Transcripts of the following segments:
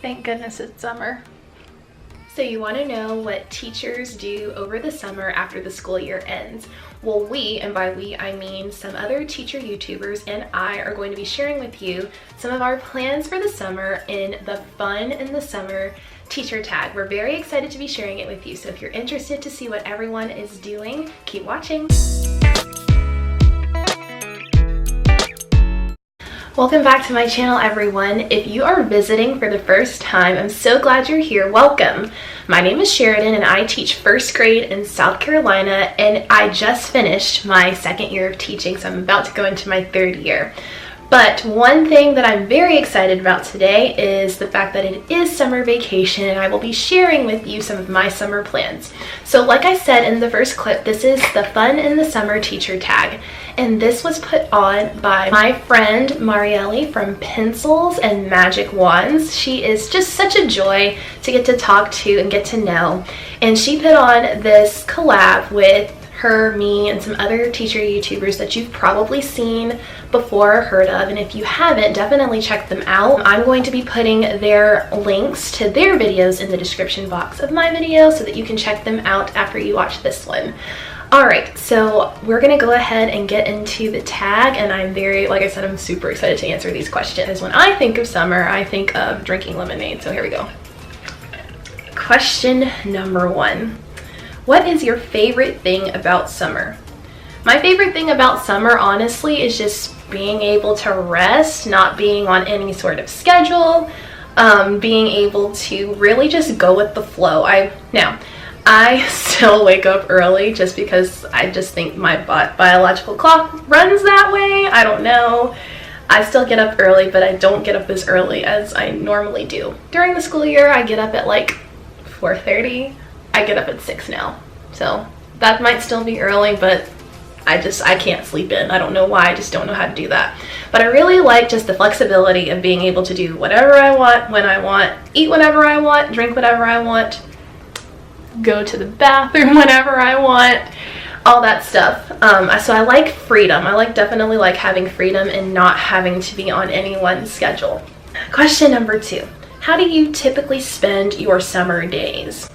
Thank goodness it's summer. So you want to know what teachers do over the summer after the school year ends. Well, we, and by we I mean some other teacher YouTubers and I, are going to be sharing with you some of our plans for the summer in the Fun in the Summer teacher tag. We're very excited to be sharing it with you, so if you're interested to see what everyone is doing, keep watching. Welcome back to my channel, everyone. If you are visiting for the first time, I'm so glad you're here. Welcome. My name is Sharidan and I teach first grade in South Carolina, and I just finished my second year of teaching, so I'm about to go into my third year. But one thing that I'm very excited about today is the fact that it is summer vacation, and I will be sharing with you some of my summer plans. So like I said in the first clip, this is the Fun in the Summer teacher tag, and this was put on by my friend Mariza from Pencils and Magic Wands. She is just such a joy to get to talk to and get to know, and she put on this collab with her, me, and some other teacher YouTubers that you've probably seen before or heard of, and if you haven't, definitely check them out. I'm going to be putting their links to their videos in the description box of my video so that you can check them out after you watch this one. Alright, so we're gonna go ahead and get into the tag, and I'm very, like I said, I'm super excited to answer these questions. When I think of summer, I think of drinking lemonade, so here we go. Question number 1. What is your favorite thing about summer? My favorite thing about summer, honestly, is just being able to rest, not being on any sort of schedule, being able to really just go with the flow. I still wake up early just because I just think my biological clock runs that way. I don't know. I still get up early, but I don't get up as early as I normally do. During the school year, I get up at like 4:30. I get up at 6 now, so that might still be early, but I can't sleep in. I don't know why, I just don't know how to do that. But I really like just the flexibility of being able to do whatever I want, when I want, eat whenever I want, drink whatever I want, go to the bathroom whenever I want, all that stuff. So I like freedom. Definitely like having freedom and not having to be on anyone's schedule. Question number 2. How do you typically spend your summer days?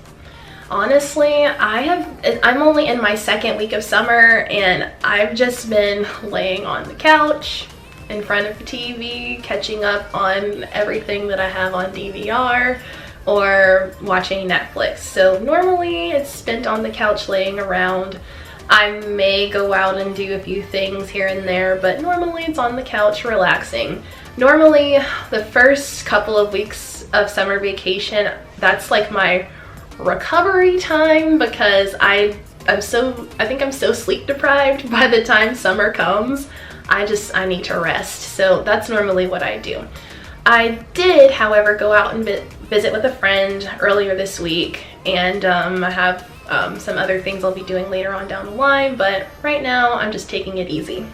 Honestly, I'm only in my second week of summer, and I've just been laying on the couch in front of the TV, catching up on everything that I have on DVR, or watching Netflix. So normally it's spent on the couch laying around. I may go out and do a few things here and there, but normally it's on the couch relaxing. Normally the first couple of weeks of summer vacation, that's like my recovery time, because I think I'm so sleep deprived by the time summer comes. I need to rest. So that's normally what I do. I did, however, go out and visit with a friend earlier this week, and I have some other things I'll be doing later on down the line, but right now I'm just taking it easy,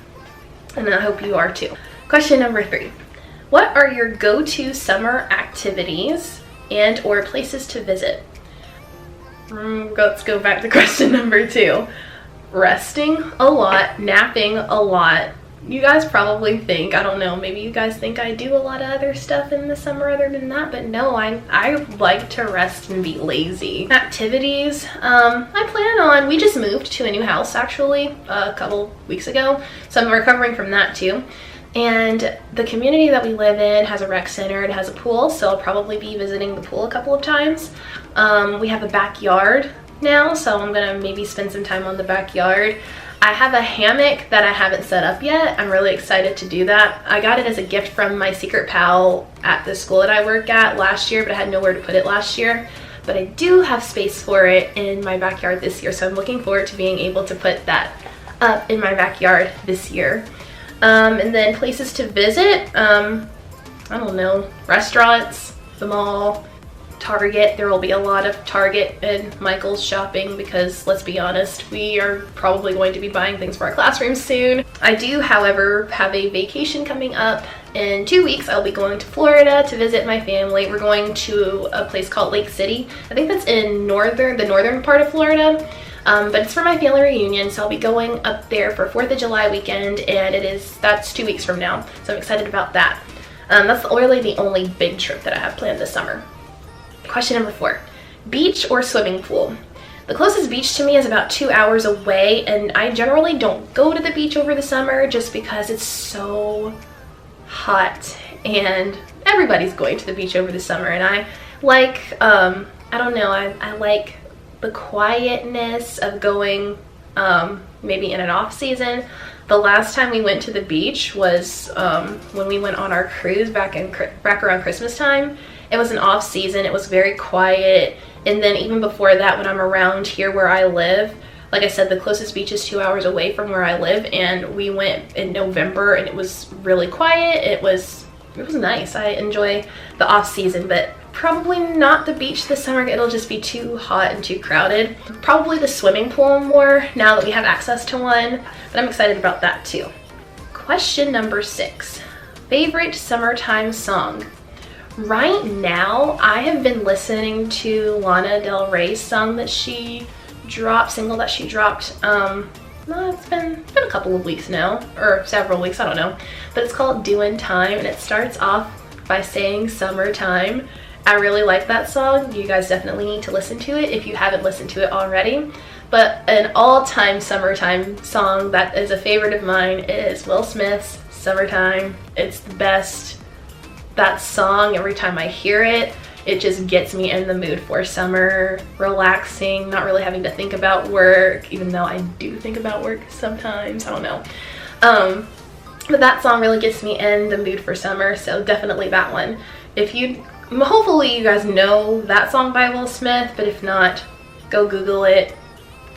and I hope you are too. Question number 3. What are your go-to summer activities and or places to visit? Let's go back to question number 2. Resting a lot, napping a lot. You guys probably think, I don't know, maybe you guys think I do a lot of other stuff in the summer other than that, but no, I like to rest and be lazy. Activities, I plan on, we just moved to a new house actually a couple weeks ago, so I'm recovering from that too. And the community that we live in has a rec center, it has a pool, so I'll probably be visiting the pool a couple of times. We have a backyard now, so I'm gonna maybe spend some time on the backyard. I have a hammock that I haven't set up yet. I'm really excited to do that. I got it as a gift from my secret pal at the school that I work at last year, but I had nowhere to put it last year. But I do have space for it in my backyard this year, so I'm looking forward to being able to put that up in my backyard this year. And then places to visit, I don't know, restaurants, the mall, Target. There will be a lot of Target and Michael's shopping because, let's be honest, we are probably going to be buying things for our classrooms soon. I do, however, have a vacation coming up. In 2 weeks, I'll be going to Florida to visit my family. We're going to a place called Lake City. I think that's in the northern part of Florida. But it's for my family reunion, so I'll be going up there for 4th of July weekend, and that's 2 weeks from now, so I'm excited about that. That's really the only big trip that I have planned this summer. Question number 4, beach or swimming pool? The closest beach to me is about 2 hours away, and I generally don't go to the beach over the summer just because it's so hot and everybody's going to the beach over the summer. And I like, I don't know, I like the quietness of going maybe in an off season. The last time we went to the beach was when we went on our cruise back around Christmas time. It was an off season, it was very quiet. And then even before that, when I'm around here where I live, like I said, the closest beach is 2 hours away from where I live, and we went in November and it was really quiet. It was nice. I enjoy the off season, but probably not the beach this summer. It'll just be too hot and too crowded. Probably the swimming pool more now that we have access to one, but I'm excited about that too. Question number 6, favorite summertime song? Right now, I have been listening to Lana Del Rey's song that she dropped, single that she dropped. It's been a couple of weeks now, or several weeks, I don't know. But it's called Doin' Time, and it starts off by saying summertime. I really like that song. You guys definitely need to listen to it if you haven't listened to it already. But an all-time summertime song that is a favorite of mine is Will Smith's Summertime. It's the best. That song, every time I hear it, it just gets me in the mood for summer, relaxing, not really having to think about work, even though I do think about work sometimes, I don't know. But that song really gets me in the mood for summer, so definitely that one. Hopefully you guys know that song by Will Smith, but if not, go Google it,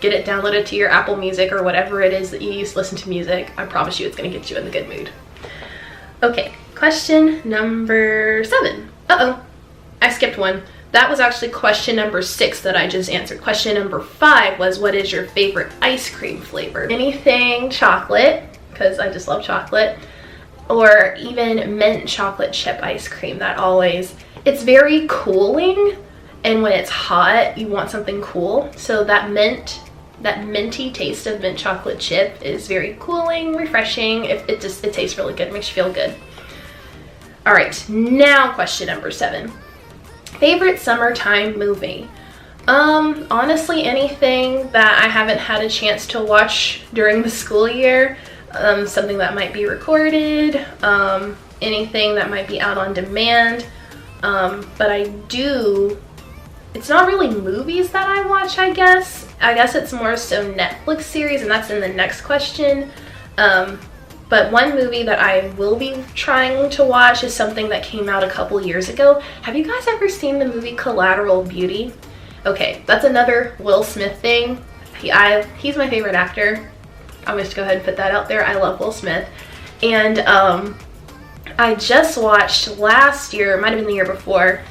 get it downloaded to your Apple Music or whatever it is that you use to listen to music. I promise you it's gonna get you in the good mood. Okay, question number 7. I skipped one. That was actually question number 6 that I just answered. Question number 5 was, what is your favorite ice cream flavor? Anything chocolate, because I just love chocolate, or even mint chocolate chip ice cream. It's very cooling, and when it's hot, you want something cool. So that minty taste of mint chocolate chip is very cooling, refreshing. It tastes really good, makes you feel good. All right, now question number 7. Favorite summertime movie? Honestly, anything that I haven't had a chance to watch during the school year, something that might be recorded, anything that might be out on demand. But it's not really movies that I watch, I guess. I guess it's more so Netflix series, and that's in the next question. But one movie that I will be trying to watch is something that came out a couple years ago. Have you guys ever seen the movie Collateral Beauty? Okay, that's another Will Smith thing. He's my favorite actor. I'm just go ahead and put that out there. I love Will Smith. And I just watched last year, it might have been the year before,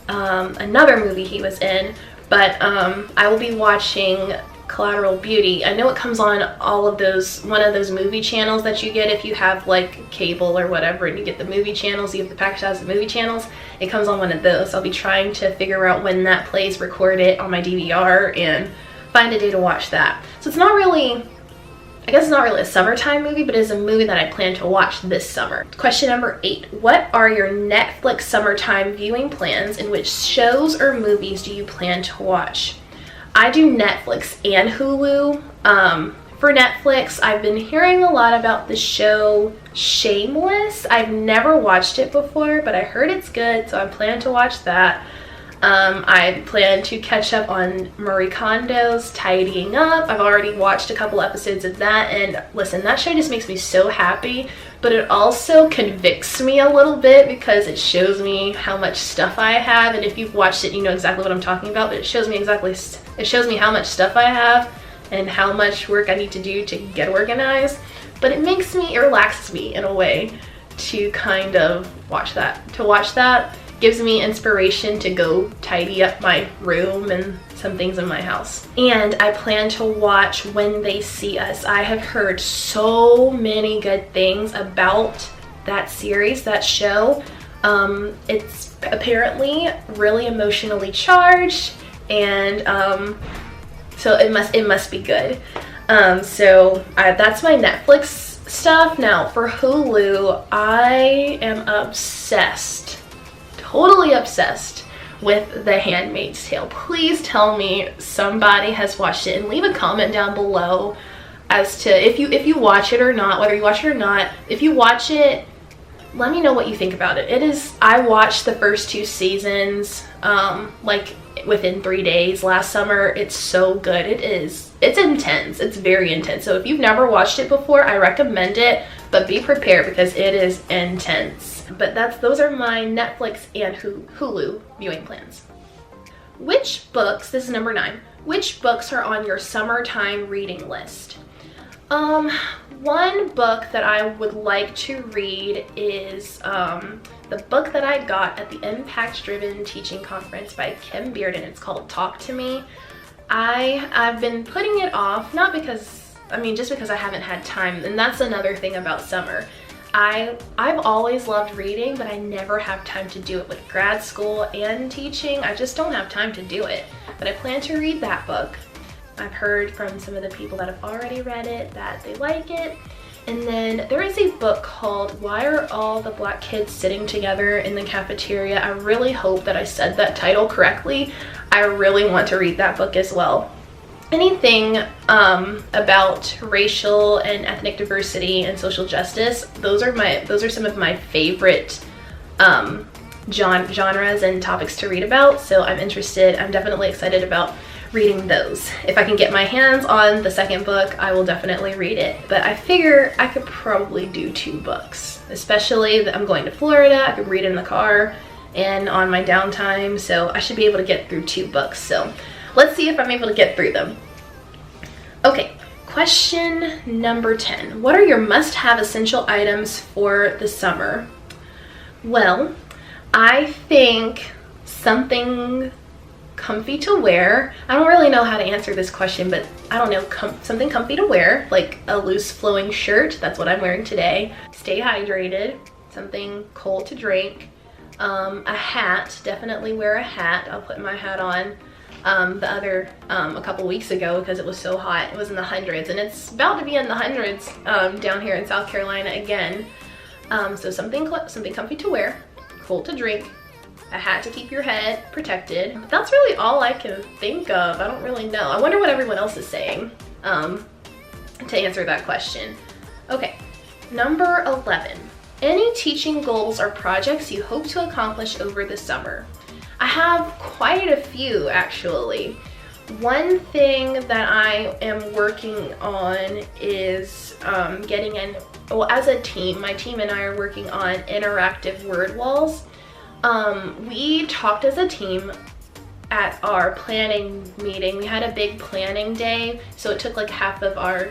another movie he was in, but I will be watching Collateral Beauty. I know it comes on one of those movie channels that you get if you have like cable or whatever, and you get the movie channels, you have the package that has the movie channels. It comes on one of those. I'll be trying to figure out when that plays, record it on my DVR, and find a day to watch that. So it's not really, I guess it's not really a summertime movie, but it's a movie that I plan to watch this summer. Question number 8. What are your Netflix summertime viewing plans, and which shows or movies do you plan to watch? I do Netflix and Hulu. For Netflix, I've been hearing a lot about the show Shameless. I've never watched it before, but I heard it's good, so I plan to watch that. I plan to catch up on Marie Kondo's Tidying Up. I've already watched a couple episodes of that, and listen, that show just makes me so happy, but it also convicts me a little bit because it shows me how much stuff I have, and if you've watched it, you know exactly what I'm talking about, but it shows me how much stuff I have and how much work I need to do to get organized, but it relaxes me in a way to kind of watch that. Gives me inspiration to go tidy up my room and some things in my house. And I plan to watch When They See Us. I have heard so many good things about that series, that show. It's apparently really emotionally charged, and so it must be good. So that's my Netflix stuff. Now for Hulu, I am obsessed, totally obsessed with The Handmaid's Tale. Please tell me somebody has watched it, and leave a comment down below as to if you watch it or not, whether you watch it or not. If you watch it, let me know what you think about it. I watched the first 2 seasons like within 3 days last summer. It's so good. It's intense. It's very intense. So if you've never watched it before, I recommend it, but be prepared because it is intense. But those are my Netflix and Hulu viewing plans. Which books, this is number 9, which books are on your summertime reading list? One book that I would like to read is the book that I got at the Impact Driven Teaching Conference by Kim Bearden. It's called Talk to Me. I've been putting it off, not because, just because I haven't had time, and that's another thing about summer. I've always loved reading, but I never have time to do it with grad school and teaching. I just don't have time to do it, but I plan to read that book. I've heard from some of the people that have already read it that they like it. And then there is a book called Why Are All the Black Kids Sitting Together in the Cafeteria? I really hope that I said that title correctly. I really want to read that book as well. Anything about racial and ethnic diversity and social justice, those are some of my favorite genres and topics to read about. So I'm definitely excited about reading those. If I can get my hands on the second book, I will definitely read it. But I figure I could probably do 2 books, especially that I'm going to Florida. I could read in the car and on my downtime, so I should be able to get through 2 books. So let's see if I'm able to get through them. Okay, question number 10. What are your must-have essential items for the summer? Well, I think something comfy to wear. I don't really know how to answer this question, but I don't know, something comfy to wear, like a loose flowing shirt. That's what I'm wearing today. Stay hydrated. Something cold to drink. A hat, definitely wear a hat. I'll put my hat on a couple weeks ago because it was so hot. It was in the hundreds, and it's about to be in the hundreds down here in South Carolina again. So something comfy to wear, cold to drink, a hat to keep your head protected. But that's really all I can think of. I don't really know. I wonder what everyone else is saying to answer that question. Okay, number 11. Any teaching goals or projects you hope to accomplish over the summer? I have quite a few, actually. One thing that I am working on is as a team, my team and I are working on interactive word walls. We talked as a team at our planning meeting. We had a big planning day, so it took like half of our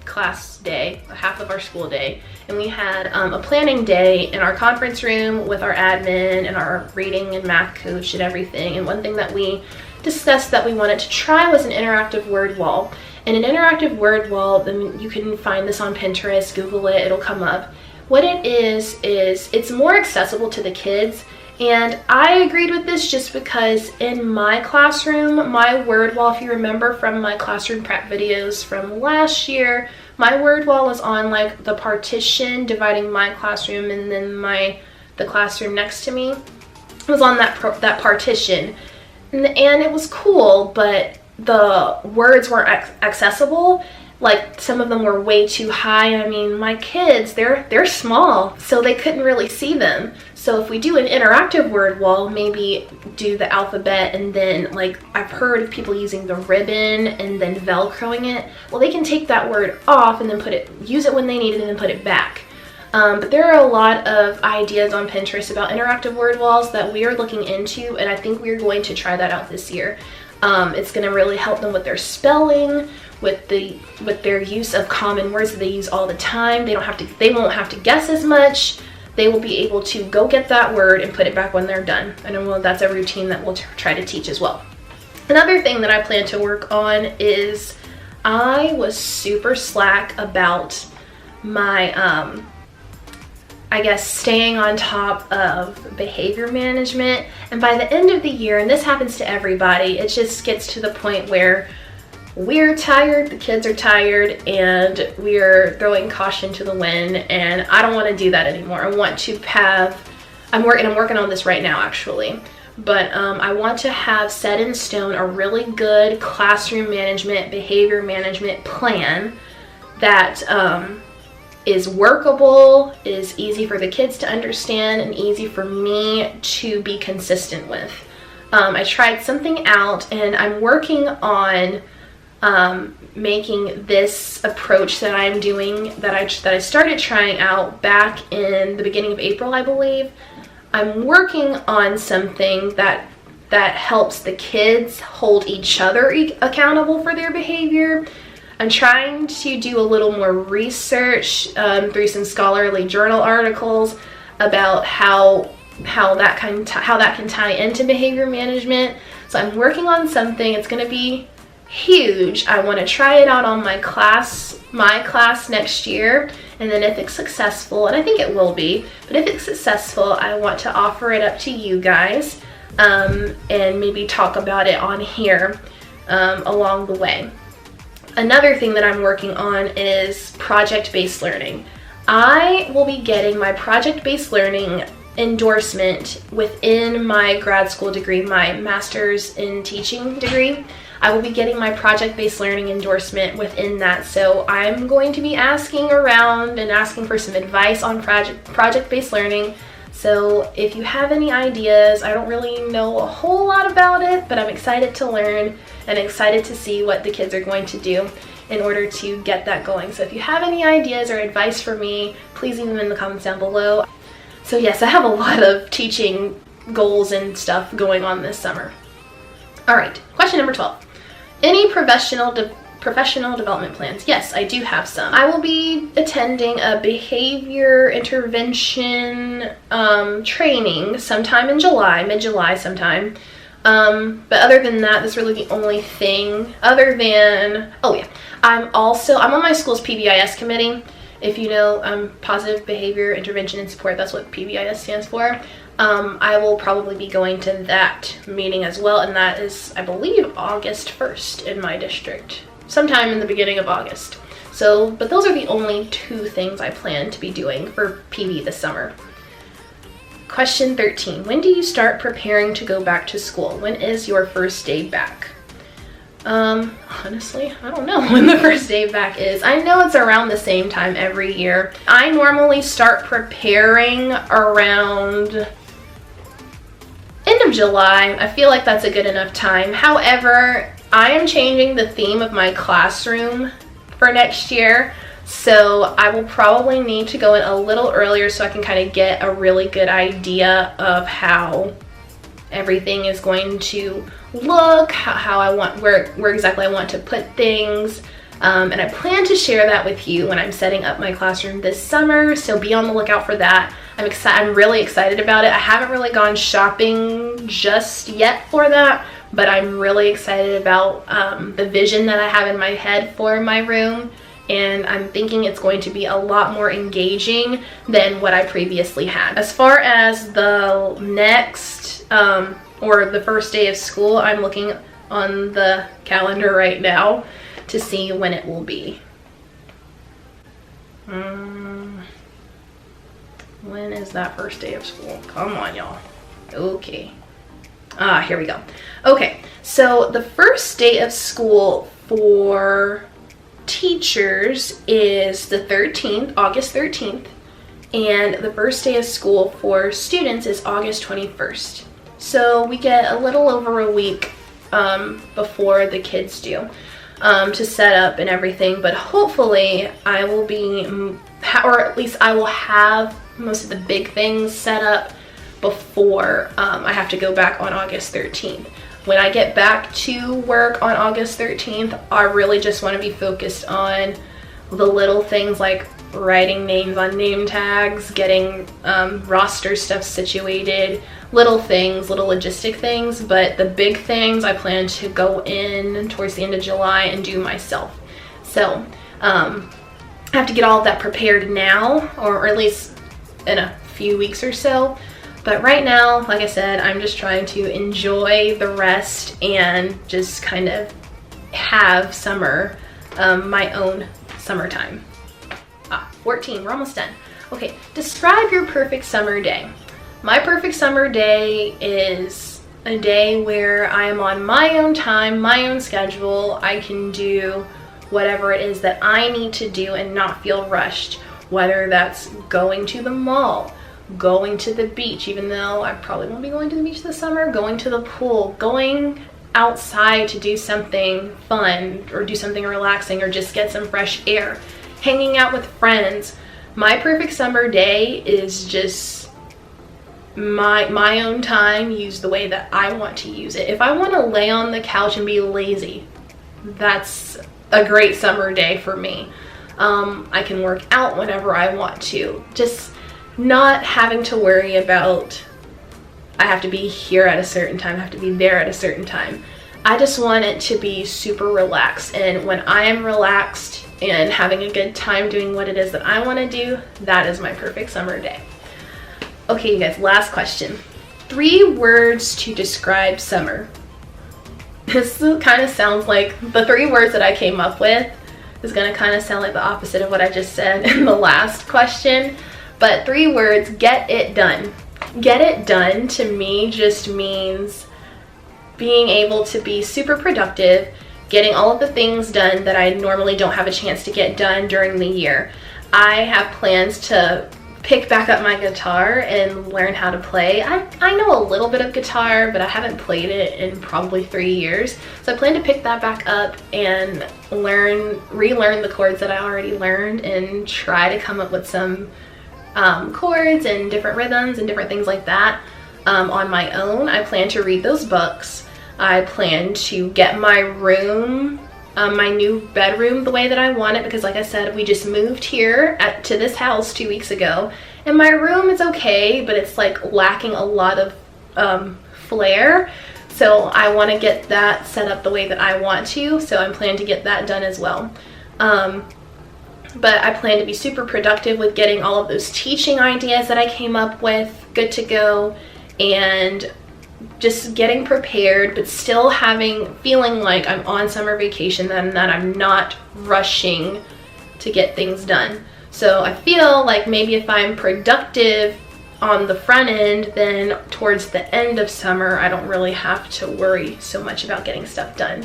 class day, half of our school day, and we had a planning day in our conference room with our admin and our reading and math coach and everything. And one thing that we discussed that we wanted to try was an interactive word wall. And an interactive word wall, then you can find this on Pinterest, Google it, it'll come up. What it is it's more accessible to the kids. And I agreed with this just because in my classroom, my word wall, if you remember from my classroom prep videos from last year, my word wall was on like the partition dividing my classroom, and then the classroom next to me was on that partition. And it was cool, but the words weren't accessible. Like some of them were way too high. I mean, my kids, they're small, so they couldn't really see them. So if we do an interactive word wall, maybe do the alphabet, and then like I've heard of people using the ribbon and then Velcroing it. Well, they can take that word off and then use it when they need it and then put it back. But there are a lot of ideas on Pinterest about interactive word walls that we are looking into, and I think we're going to try that out this year. It's going to really help them with their spelling, with their use of common words that they use all the time. They won't have to guess as much. They will be able to go get that word and put it back when they're done. And that's a routine that we'll try to teach as well. Another thing that I plan to work on is I was super slack about my I guess staying on top of behavior management. And by the end of the year, and this happens to everybody, it just gets to the point where we're tired, the kids are tired, and we're throwing caution to the wind, and I don't want to do that anymore. I want to have, I'm working on this right now actually, but I want to have set in stone a really good classroom management, behavior management plan that is workable, is easy for the kids to understand, and easy for me to be consistent with. I tried something out, and I'm working on making this approach that I'm doing, that I started trying out back in the beginning of April, I believe. I'm working on something that helps the kids hold each other accountable for their behavior. I'm trying to do a little more research through some scholarly journal articles about how that can tie into behavior management. So I'm working on something. It's going to be huge. I want to try it out on my class next year, and then if it's successful, and I think it will be, but if it's successful, I want to offer it up to you guys and maybe talk about it on here along the way. Another thing that I'm working on is project-based learning. I will be getting my project-based learning endorsement within my grad school degree, my master's in teaching degree. I will be getting my project-based learning endorsement within that. So I'm going to be asking around and asking for some advice on project-based learning. So if you have any ideas, I don't really know a whole lot about it, but I'm excited to learn and excited to see what the kids are going to do in order to get that going. So if you have any ideas or advice for me, please leave them in the comments down below. So yes, I have a lot of teaching goals and stuff going on this summer. All right, question number 12. Any professional development plans? Yes, I do have some. I will be attending a behavior intervention training sometime in July, mid-July sometime. But other than that, that's really the only thing other than, oh yeah, I'm on my school's PBIS committee. If you know, Positive Behavior Intervention and Support, that's what PBIS stands for. I will probably be going to that meeting as well, and that is, I believe, August 1st in my district, sometime in the beginning of August. So, but those are the only two things I plan to be doing for PB this summer. Question 13. When do you start preparing to go back to school? When is your first day back? Honestly, I don't know when the first day back is. I know it's around the same time every year. I normally start preparing around end of July. I feel like that's a good enough time. However, I am changing the theme of my classroom for next year, so I will probably need to go in a little earlier so I can kind of get a really good idea of how everything is going to look, how I want, where exactly I want to put things. And I plan to share that with you when I'm setting up my classroom this summer, so be on the lookout for that. I'm really excited about it. I haven't really gone shopping just yet for that, but I'm really excited about the vision that I have in my head for my room, and I'm thinking it's going to be a lot more engaging than what I previously had. As far as the next, or the first day of school, I'm looking on the calendar right now to see when it will be. When is that first day of school? Come on, y'all. Okay. Here we go. Okay, so the first day of school for teachers is the 13th, August 13th, and the first day of school for students is August 21st. So we get a little over a week before the kids do to set up and everything, but hopefully I will be, or at least I will have most of the big things set up before I have to go back on August 13th. When I get back to work on August 13th, I really just want to be focused on the little things like writing names on name tags, getting roster stuff situated, little things, little logistic things, but the big things I plan to go in towards the end of July and do myself. So I have to get all of that prepared now, or at least in a few weeks or so. But right now, like I said, I'm just trying to enjoy the rest and just kind of have summer, my own summertime. 14, we're almost done. Okay, describe your perfect summer day. My perfect summer day is a day where I am on my own time, my own schedule. I can do whatever it is that I need to do and not feel rushed, whether that's going to the mall, going to the beach, even though I probably won't be going to the beach this summer, going to the pool, going outside to do something fun or do something relaxing or just get some fresh air, hanging out with friends. My perfect summer day is just my own time used the way that I want to use it. If I want to lay on the couch and be lazy, that's a great summer day for me. I can work out whenever I want to. Just not having to worry about I have to be here at a certain time, I have to be there at a certain time. I just want it to be super relaxed, and when I am relaxed and having a good time doing what it is that I want to do, that is my perfect summer day. Okay, you guys, last question. 3 words to describe summer. This kind of sounds like the 3 words that I came up with is going to kind of sound like the opposite of what I just said in the last question. But 3 words: get it done. Get it done to me just means being able to be super productive, getting all of the things done that I normally don't have a chance to get done during the year. I have plans to pick back up my guitar and learn how to play. I know a little bit of guitar, but I haven't played it in probably 3 years. So I plan to pick that back up and relearn the chords that I already learned and try to come up with some chords and different rhythms and different things like that on my own. I plan to read those books. I plan to get my room, my new bedroom the way that I want it, because like I said, we just moved here to this house 2 weeks ago, and my room is okay, but it's like lacking a lot of flair. So I want to get that set up the way that I want to, so I'm planning to get that done as well. But I plan to be super productive with getting all of those teaching ideas that I came up with good to go, and just getting prepared, but still feeling like I'm on summer vacation and that I'm not rushing to get things done. So I feel like maybe if I'm productive on the front end, then towards the end of summer, I don't really have to worry so much about getting stuff done.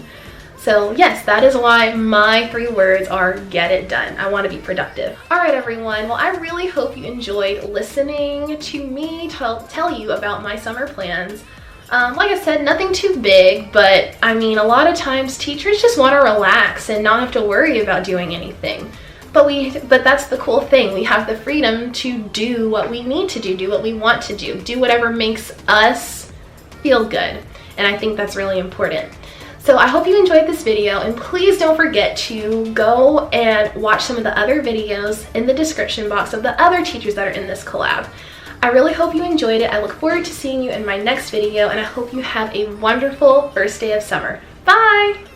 So yes, that is why my 3 words are get it done. I want to be productive. All right, everyone. Well, I really hope you enjoyed listening to me tell you about my summer plans. Like I said, nothing too big, but I mean, a lot of times teachers just want to relax and not have to worry about doing anything. But that's the cool thing. We have the freedom to do what we need to do what we want to do whatever makes us feel good. And I think that's really important. So I hope you enjoyed this video, and please don't forget to go and watch some of the other videos in the description box of the other teachers that are in this collab. I really hope you enjoyed it. I look forward to seeing you in my next video, and I hope you have a wonderful first day of summer. Bye!